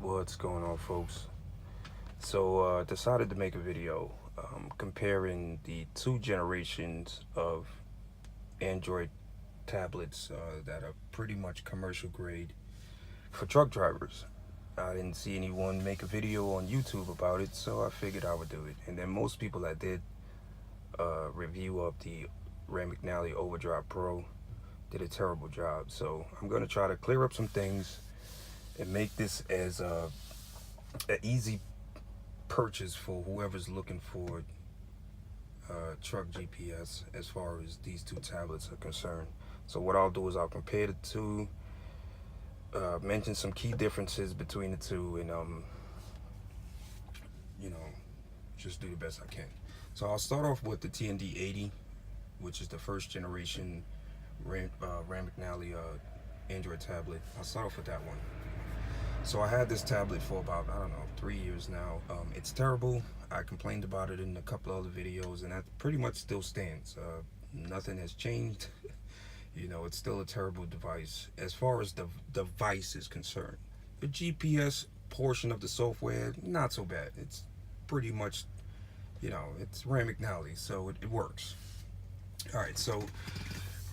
What's going on, folks? So decided to make a video comparing the two generations of Android tablets that are pretty much commercial grade for truck drivers. I didn't see anyone make a video on YouTube about it, so I figured I would do it. And then most people that did review of the McNally OverDryve Pro did a terrible job. So I'm going to try to clear up some things and make this as an easy purchase for whoever's looking for truck GPS as far as these two tablets are concerned. So what I'll do is I'll compare the two, mention some key differences between the two, and just do the best I can. So I'll start off with the TND 80, which is the first generation McNally Android tablet. I'll start off with that one. So I had this tablet for about, 3 years now. It's terrible. I complained about it in a couple other videos, and that pretty much still stands. Nothing has changed. It's still a terrible device as far as the device is concerned. The GPS portion of the software, not so bad. It's pretty much, it's McNally, so it works. All right, so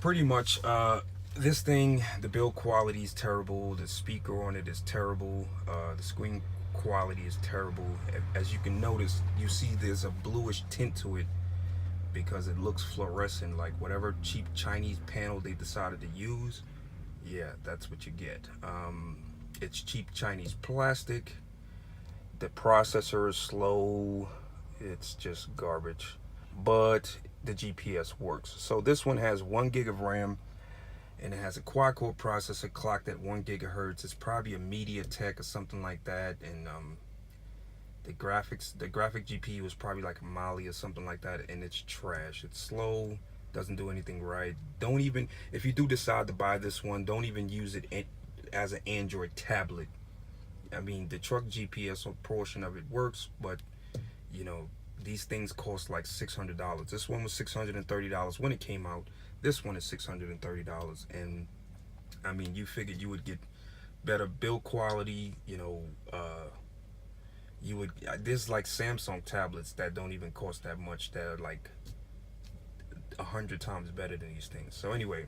pretty much this thing, the build quality is terrible. The speaker on it is terrible. The screen quality is terrible. As you can notice, you see there's a bluish tint to it because it looks fluorescent, like whatever cheap Chinese panel they decided to use. Yeah, that's what you get. It's cheap Chinese plastic. The processor is slow. It's just garbage. But the GPS works. So this one has 1 gig of RAM, and it has a quad-core processor clocked at 1 gigahertz. It's probably a MediaTek or something like that, and the graphic GPU is probably like a Mali or something like that, and it's trash. It's slow, doesn't do anything right. Don't even, if you do decide to buy this one, don't even use it as an Android tablet. I mean, the truck GPS portion of it works, but these things cost like $600. This one was $630 when it came out. This one is $630, and I mean, you figured you would get better build quality. There's like Samsung tablets that don't even cost that much that are like 100 times better than these things. So anyway,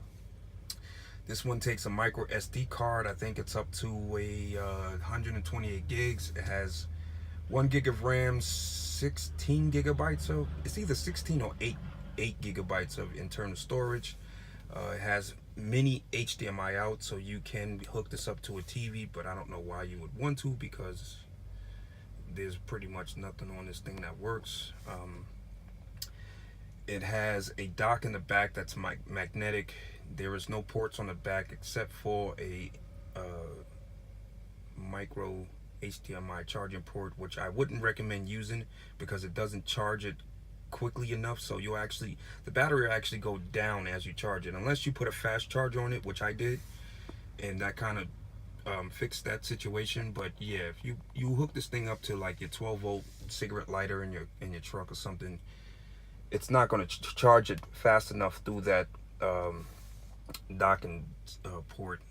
this one takes a micro SD card. I think it's up to a 128 gigs. It has 1 gig of RAM, 16 gigabytes of, it's either 16 or 8 gigabytes of internal storage. It has mini HDMI out, so you can hook this up to a TV, but I don't know why you would want to, because there's pretty much nothing on this thing that works. It has a dock in the back that's magnetic. There is no ports on the back except for a micro HDMI charging port, which I wouldn't recommend using because it doesn't charge it quickly enough. So the battery will actually go down as you charge it, unless you put a fast charger on it, which I did, and that kind of fixed that situation. But yeah, if you hook this thing up to like your 12-volt cigarette lighter in your truck or something, it's not going to charge it fast enough through that docking port.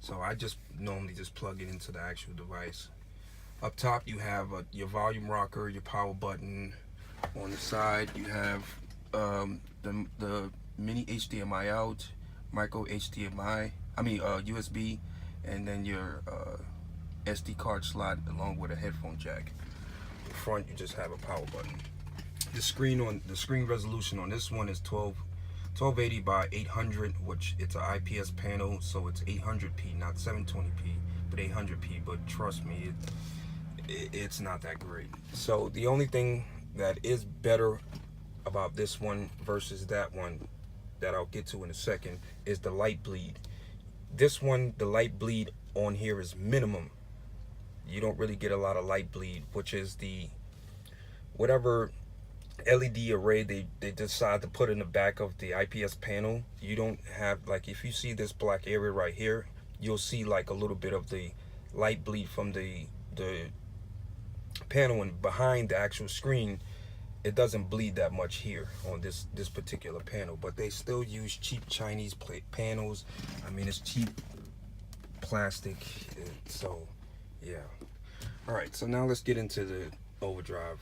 So I just normally just plug it into the actual device. Up top you have your volume rocker, your power button. On the side you have the mini HDMI out, micro HDMI, USB, and then your SD card slot along with a headphone jack. In front you just have a power button. The screen resolution on this one is 1280 by 800, which it's an IPS panel, so it's 800p, not 720p, but 800p. But trust me, it's not that great. So the only thing that is better about this one versus that one, that I'll get to in a second, is the light bleed. This one, the light bleed on here is minimum. You don't really get a lot of light bleed, which is the whatever LED array they decide to put in the back of the IPS panel. You don't have, like, if you see this black area right here, you'll see like a little bit of the light bleed from the panel, and behind the actual screen it doesn't bleed that much here on this particular panel. But they still use cheap Chinese panels. I mean, it's cheap plastic, so yeah. All right, so now let's get into the OverDryve.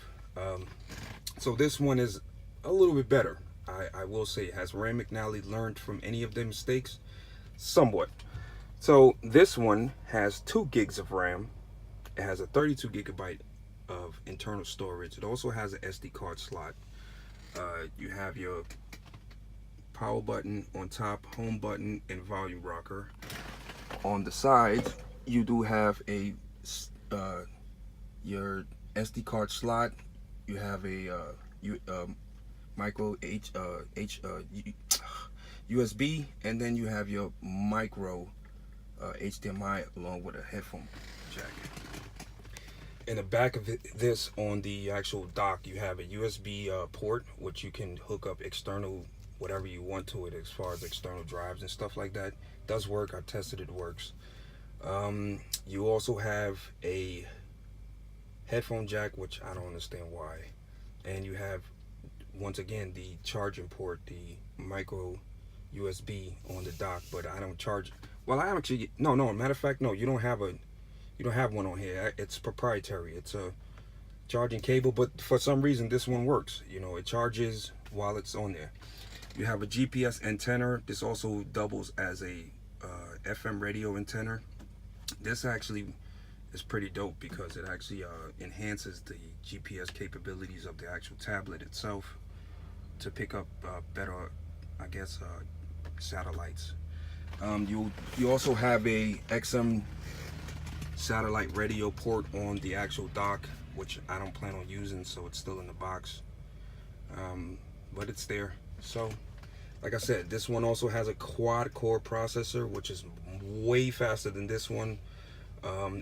So this one is a little bit better. I will say, has Rand McNally learned from any of the mistakes? Somewhat. So this one has 2 gigs of RAM. It has a 32 gigabyte of internal storage. It also has an SD card slot. You have your power button on top, home button, and volume rocker. On the sides, you do have a your SD card slot. You have a micro USB, and then you have your micro HDMI along with a headphone jack. In the back of this, on the actual dock, you have a USB port, which you can hook up external whatever you want to it, as far as external drives and stuff like that. It does work. I tested it, works. You also have a headphone jack, which I don't understand why. And you have, once again, the charging port, the micro USB on the dock, but I don't charge. Well, I actually, no, matter of fact, no, you don't have one on here. It's proprietary. It's a charging cable, but for some reason this one works. You know, it charges while it's on there. You have a GPS antenna. This also doubles as a FM radio antenna. This actually is pretty dope because it actually enhances the GPS capabilities of the actual tablet itself to pick up better, I guess, satellites. You also have a XM satellite radio port on the actual dock, which I don't plan on using, so it's still in the box, but it's there. So like I said, this one also has a quad core processor, which is way faster than this one.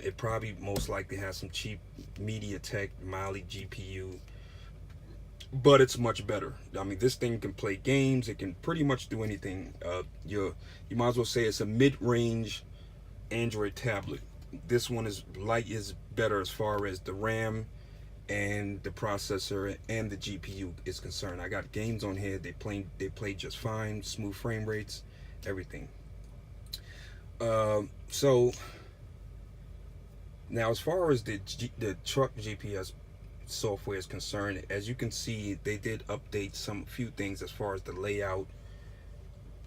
It probably most likely has some cheap MediaTek Mali GPU, but it's much better. I mean, this thing can play games. It can pretty much do anything. You might as well say it's a mid-range Android tablet. This one is better as far as the RAM and the processor and the GPU is concerned. I got games on here. They play just fine, smooth frame rates, everything. So now, as far as the truck GPS software is concerned, as you can see, they did update few things as far as the layout.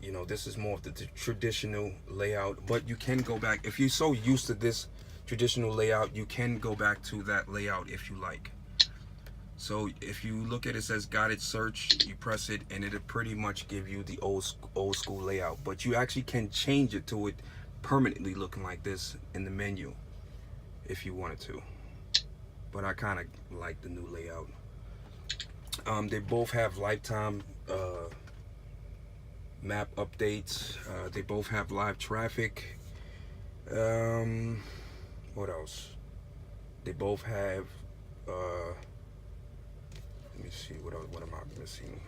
You know, this is more of the traditional layout, but you can go back. If you're so used to this traditional layout, you can go back to that layout if you like. So if you look at it, says guided search, you press it and it'll pretty much give you the old school layout, but you actually can change it to it permanently looking like this in the menu if you wanted to. But I kind of like the new layout. They both have lifetime map updates. They both have live traffic. What else? They both have let me see, what am I missing?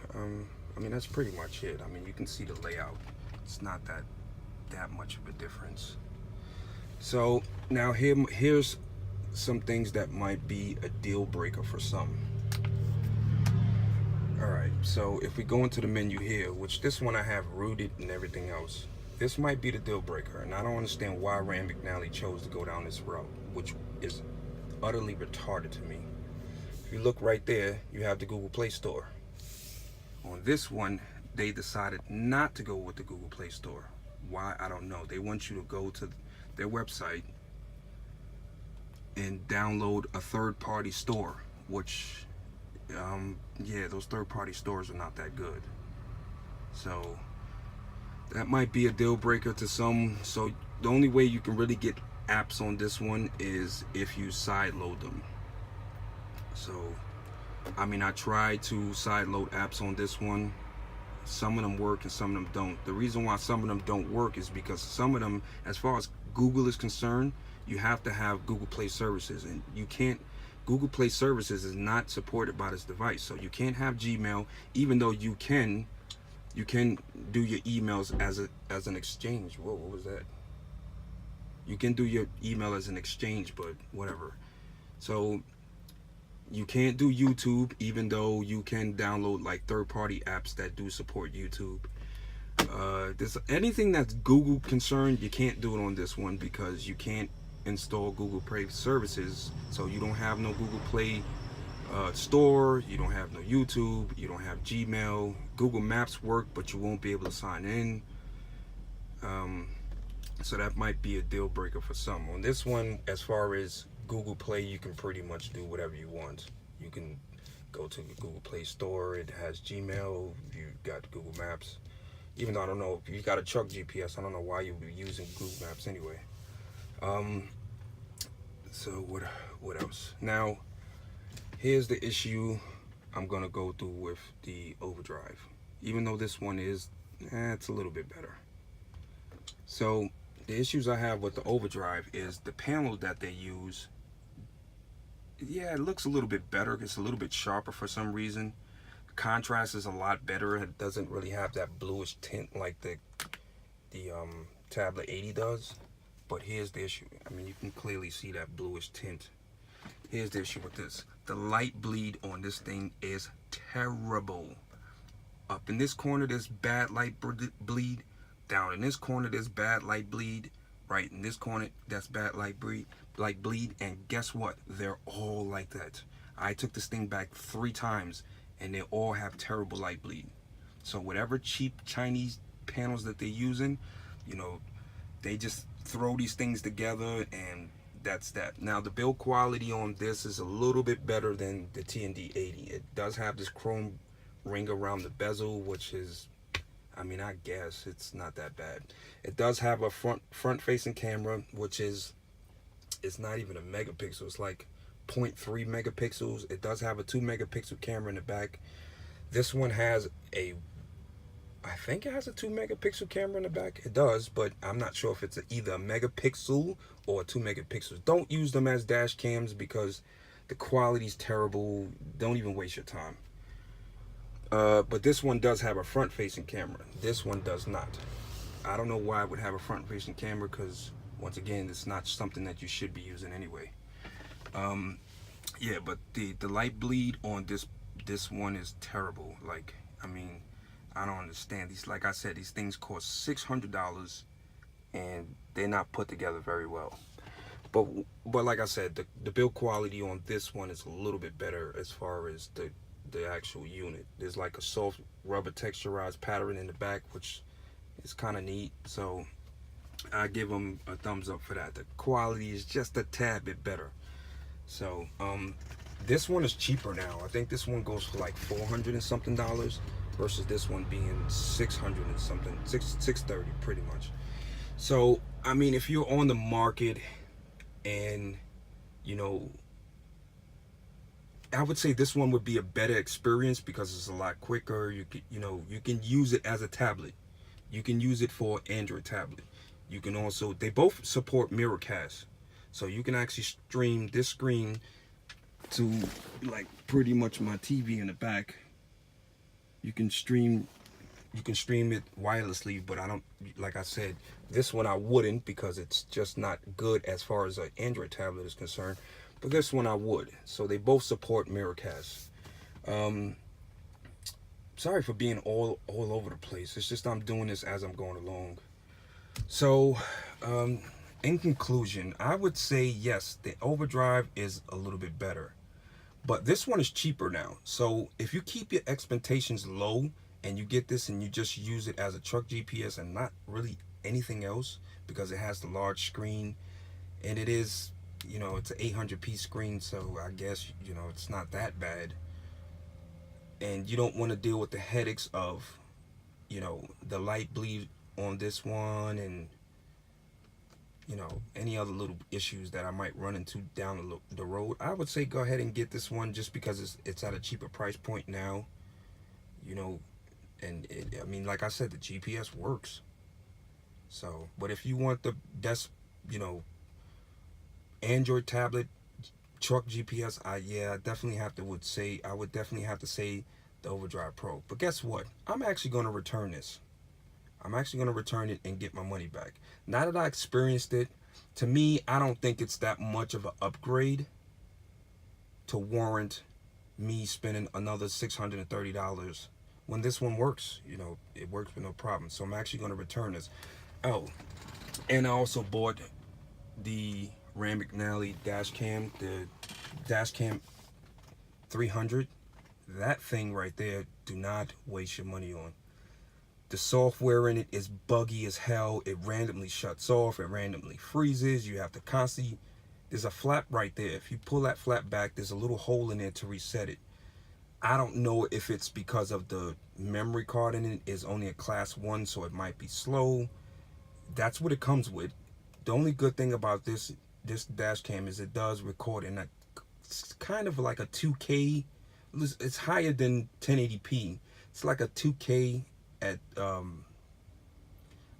I mean, that's pretty much it. I mean, you can see the layout. It's not that much of a difference. So now here's some things that might be a deal breaker for some. Alright, so if we go into the menu here, which this one I have rooted and everything else, this might be the deal breaker, and I don't understand why Rand McNally chose to go down this route, which is utterly retarded to me. If you look right there, you have the Google Play Store. On this one, they decided not to go with the Google Play Store. Why? I don't know. They want you to go to their website and download a third-party store, which yeah, those third-party stores are not that good. So that might be a deal breaker to some. So the only way you can really get apps on this one is if you sideload them. So I mean, I tried to sideload apps on this one. Some of them work and some of them don't. The reason why some of them don't work is because some of them, as far as Google is concerned, you have to have Google Play services, and you can't. Google Play services is not supported by this device, so you can't have Gmail, even though you can do your emails as an exchange. Whoa, what was that? You can do your email as an exchange, but whatever. So you can't do YouTube, even though you can download like third-party apps that do support YouTube. There's anything that's Google concerned, you can't do it on this one because you can't install Google Play services. So you don't have no Google Play store, you don't have no YouTube, you don't have Gmail. Google Maps work, but you won't be able to sign in. So that might be a deal breaker for some. On this one, as far as Google Play, you can pretty much do whatever you want. You can go to the Google Play Store. It has Gmail. You got Google Maps. Even though I don't know if you got a truck GPS, I don't know why you would be using Google Maps anyway. So what else? Now, here's the issue I'm gonna go through with the OverDryve. Even though this one is, it's a little bit better. So the issues I have with the OverDryve is the panel that they use. Yeah, it looks a little bit better. It's a little bit sharper for some reason. The contrast is a lot better. It doesn't really have that bluish tint like the Tablet 80 does. But here's the issue. I mean, you can clearly see that bluish tint. Here's the issue with this. The light bleed on this thing is terrible. Up in this corner, there's bad light bleed. Down in this corner, there's bad light bleed. Right in this corner, that's bad light bleed. And guess what? They're all like that. I took this thing back 3 times, and they all have terrible light bleed. So whatever cheap Chinese panels that they're using, you know, they just throw these things together, and that's that. Now, the build quality on this is a little bit better than the TND 80. It does have this chrome ring around the bezel, which is, I mean, I guess it's not that bad. It does have a front-facing camera, which is, it's not even a megapixel. It's like 0.3 megapixels. It does have a 2 megapixel camera in the back. This one has I think it has a 2 megapixel camera in the back. It does, but I'm not sure if it's either a megapixel or a 2 megapixels. Don't use them as dash cams because the quality's terrible. Don't even waste your time. But this one does have a front-facing camera. This one does not. I don't know why it would have a front-facing camera because, once again, it's not something that you should be using anyway. Yeah, but the light bleed on this one is terrible. Like, I mean, I don't understand. These, like I said, these things cost $600 and they're not put together very well. But like I said, the build quality on this one is a little bit better as far as the actual unit. There's like a soft rubber texturized pattern in the back, which is kind of neat. So I give them a thumbs up for that. The quality is just a tad bit better. So this one is cheaper now. I think this one goes for like $400 and something versus this one being $600 and something, $630 pretty much. So I mean, if you're on the market and you know, I would say this one would be a better experience because it's a lot quicker. You can use it as a tablet. You can use it for Android tablet. You can also, they both support Mirrorcast. So you can actually stream this screen to like pretty much my TV in the back. You can stream it wirelessly, but I don't, like I said, this one I wouldn't because it's just not good as far as an Android tablet is concerned. But this one I would. So they both support Mirrorcast. Sorry for being all over the place. It's just I'm doing this as I'm going along. So in conclusion, I would say yes, the OverDryve is a little bit better. But this one is cheaper now. So if you keep your expectations low and you get this and you just use it as a truck GPS and not really anything else because it has the large screen and it is, you know, it's an 800p screen, so I guess, you know, it's not that bad. And you don't want to deal with the headaches of, you know, the light bleed on this one and, you know, any other little issues that I might run into down the road. I would say go ahead and get this one just because it's at a cheaper price point now, you know, and I mean, like I said, the GPS works. So, but if you want the best, you know, Android tablet truck GPS, I would definitely have to say the OverDryve Pro. But guess what? I'm actually going to return this. I'm actually going to return it and get my money back. Now that I experienced it, to me, I don't think it's that much of an upgrade to warrant me spending another $630 when this one works. You know, it works with no problem. So I'm actually going to return this. Oh, and I also bought the Ram McNally dash cam, the dash cam 300. That thing right there, do not waste your money on. The software in it is buggy as hell. It randomly shuts off, it randomly freezes. You have to constantly, there's a flap right there. If you pull that flap back, there's a little hole in there to reset it. I don't know if it's because of the memory card in it is only a class 1, so it might be slow. That's what it comes with. The only good thing about this dash cam is it does record in a kind of like a 2K. It's higher than 1080p. It's like a 2K at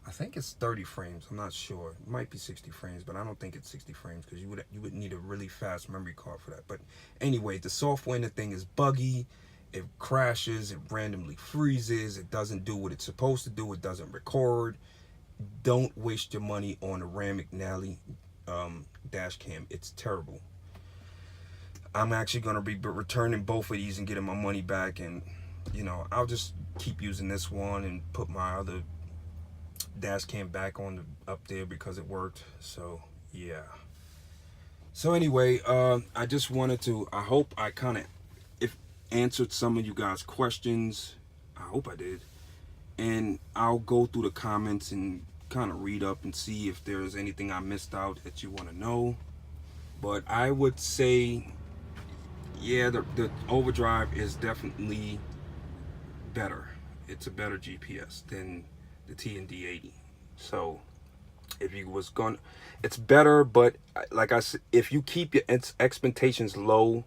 I think it's 30 frames. I'm not sure. It might be 60 frames, but I don't think it's 60 frames because you would need a really fast memory card for that. But anyway, the software in the thing is buggy. It crashes. It randomly freezes. It doesn't do what it's supposed to do. It doesn't record. Don't waste your money on a Ram McNally dash cam. It's terrible. I'm actually going to be returning both of these and getting my money back, and you know, I'll just keep using this one and put my other dash cam back on up there because it worked. So yeah. So anyway, I just wanted to, I hope I kind of answered some of you guys' questions. I hope I did. And I'll go through the comments and kind of read up and see if there's anything I missed out that you want to know. But I would say, yeah, the OverDryve is definitely better. It's a better GPS than the TND 80. So if you was going, it's better, but like I said, if you keep your expectations low,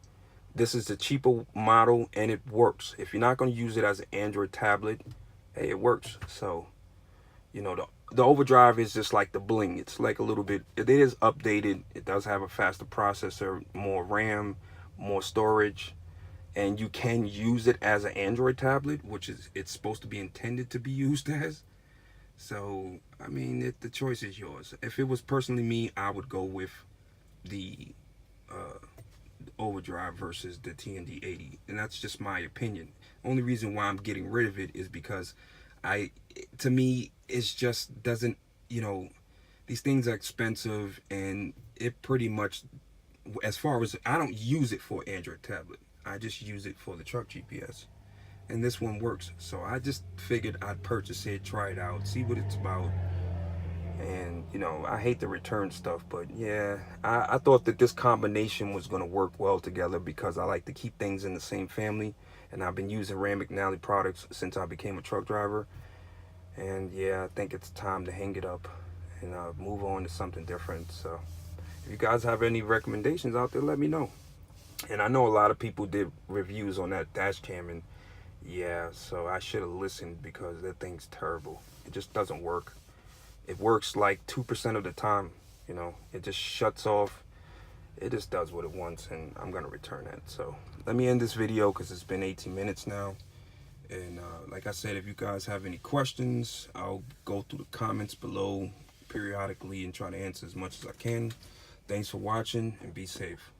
this is the cheaper model and it works. If you're not going to use it as an Android tablet, hey, it works. So, you know, the OverDryve is just like the bling. It's like a little bit, it is updated. It does have a faster processor, more RAM, more storage, and you can use it as an Android tablet, which is, it's supposed to be intended to be used as. So, I mean, the choice is yours. If it was personally me, I would go with the OverDryve versus the TND 80, and that's just my opinion. Only reason why I'm getting rid of it is because to me, it's just doesn't, you know, these things are expensive, and it pretty much, as far as, I don't use it for Android tablet. I just use it for the truck GPS. And this one works. So I just figured I'd purchase it, try it out, see what it's about. And, you know, I hate the return stuff, but yeah, I thought that this combination was going to work well together because I like to keep things in the same family. And I've been using Ram McNally products since I became a truck driver. And yeah, I think it's time to hang it up and move on to something different. So if you guys have any recommendations out there, let me know. And I know a lot of people did reviews on that dash cam, and yeah, so I should have listened because that thing's terrible. It just doesn't work. It works like 2% of the time, you know. It just shuts off. It just does what it wants, and I'm going to return it. So let me end this video because it's been 18 minutes now. And like I said, if you guys have any questions, I'll go through the comments below periodically and try to answer as much as I can. Thanks for watching, and be safe.